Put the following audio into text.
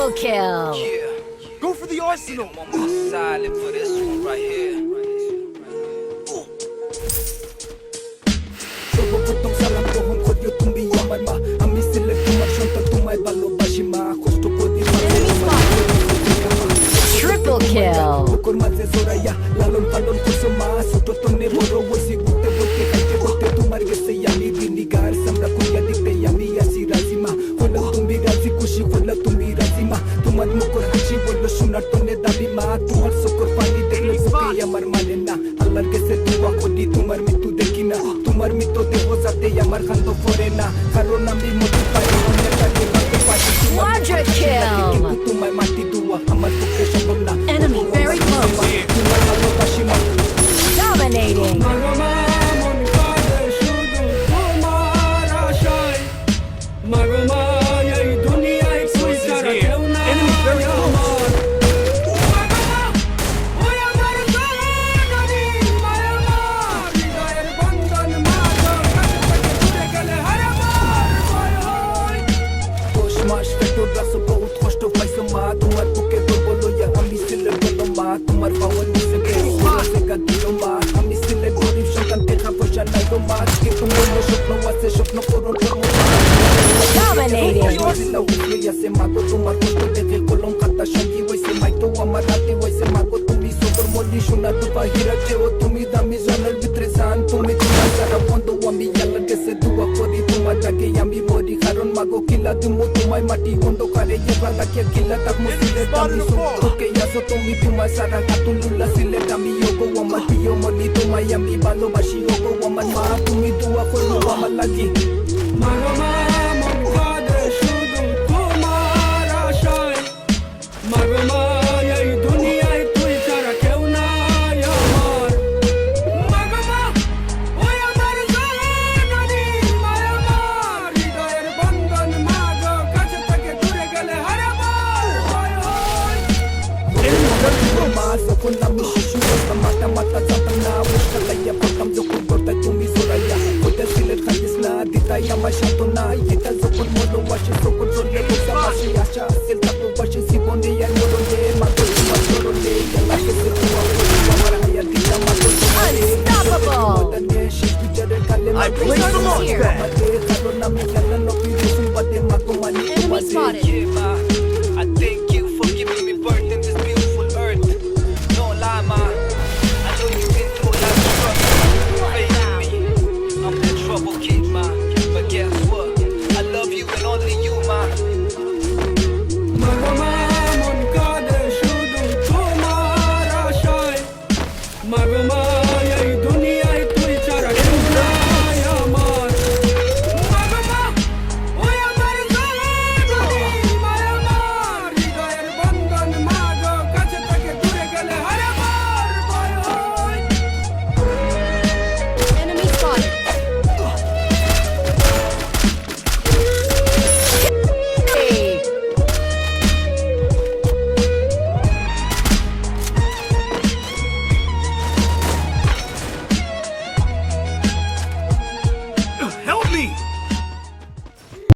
Triple kill. Go for the arsenal. I'm on my silent for this one right here. সর্বপ্রথম সালাম গ্রহণ করিও তুমি আমার মা আমি ছিলে তোমার সন্তান তোমায় ভালোবাসি মা কষ্ট করি Triple kill. বুকুর মাঝে জোড়াইয়া লালন পালন করছো মা ছোট তনে বড় হইছি ঘুরতে ঘুরতে খাইতে ঘুরতে তোমার গেছে আমি বিনিগার সামরা কইয়া দিতে আমি আসি রাজি মা হলো তুমি রাজি খুশি হলো তুমি রাজি মা তোমার মুখর হাসি বললো সোনার তনে দাবি মা তোমার চোখের পানি দেখলে বুকে আমার মানে না আল্লাহর কাছে দোয়া করি তোমার মৃত্যু দেখি না তোমার মৃত্যু দেহ যাতে আমার কান্দ পড়ে না কারণ আমি মতি পাই অনেক আগে বাঁধতে পারি Quadra kill. কিন্তু তোমায় মাটি দোয়া আমার পক্ষে সম্ভব না Enemy very close. তোমার ভালোবাসি মা Dominating. Enemy very close. বহুত কষ্ট পাইছো মা তোমার বুকে ধরবো লইয়া আমি ছিলে বলো মা তোমার পাওয়ার নিচে গেছে দিল মা আমি ছিলে গরিব সন্তান দেখা পয়সা নাই গো মা কিন্তু মনে স্বপ্ন আছে স্বপ্ন পূরণ করবো আছে মাগো তোমার কষ্ট দেখে কলম খাতা সঙ্গী হয়েছে মাইতো আমার হাতে হয়েছে মাগো তুমি সবর মল্লি সোনা দুপা হীরা চেও তুমি দামি জনের ভিতরে জান তুমি তোমার সারা বন্ধু আমি আল্লাহর কাছে দোয়া করি তোমার ডাকে আমি মরি কারণ মাগো কিলা দিমু তোমায় মাটি অন্ধকারে এবার রাখিয়া কিলা তাক মুসিলে দামি তোকে আসো তুমি তোমার সারা কাতুলুল্লা সিলে দামি ওগো আমার প্রিয় মনি তোমায় আমি ভালোবাসি ওগো আমার মা তুমি দোয়া করো আমার লাগি মাগো মা মন কাঁদে শুধু তোমার আশায় মাগো মা এই দুনিয়ায় তুই ছাড়া কেউ নাই আমার মাগো মা ওই আমার জননী মা আমার হৃদয়ের বন্ধন মাগো কাছে থেকে দূরে গেলে হারাবার মা যখন আমি শিশু হতাম মাথা মাথা যেতাম না বুঝতে লাইয়া পড়তাম যখন করতাম তুমি জোড়াইয়া ওইটা সিলেট খাইস না দিতাই আমার সান্ত্বনা এটা যখন ভালোবাসে তখন চললে বোঝা বাসে আশা আসেল তারপর বাসে জীবনে আর মরণে মাত্র তোমার চরণে লাগে সে তোমার আমার হায়া দিতা মাত্র I place the launch pad. কারণ আমি খেলা নবী রসুল বাদে মাগো মানি Enemy spotted.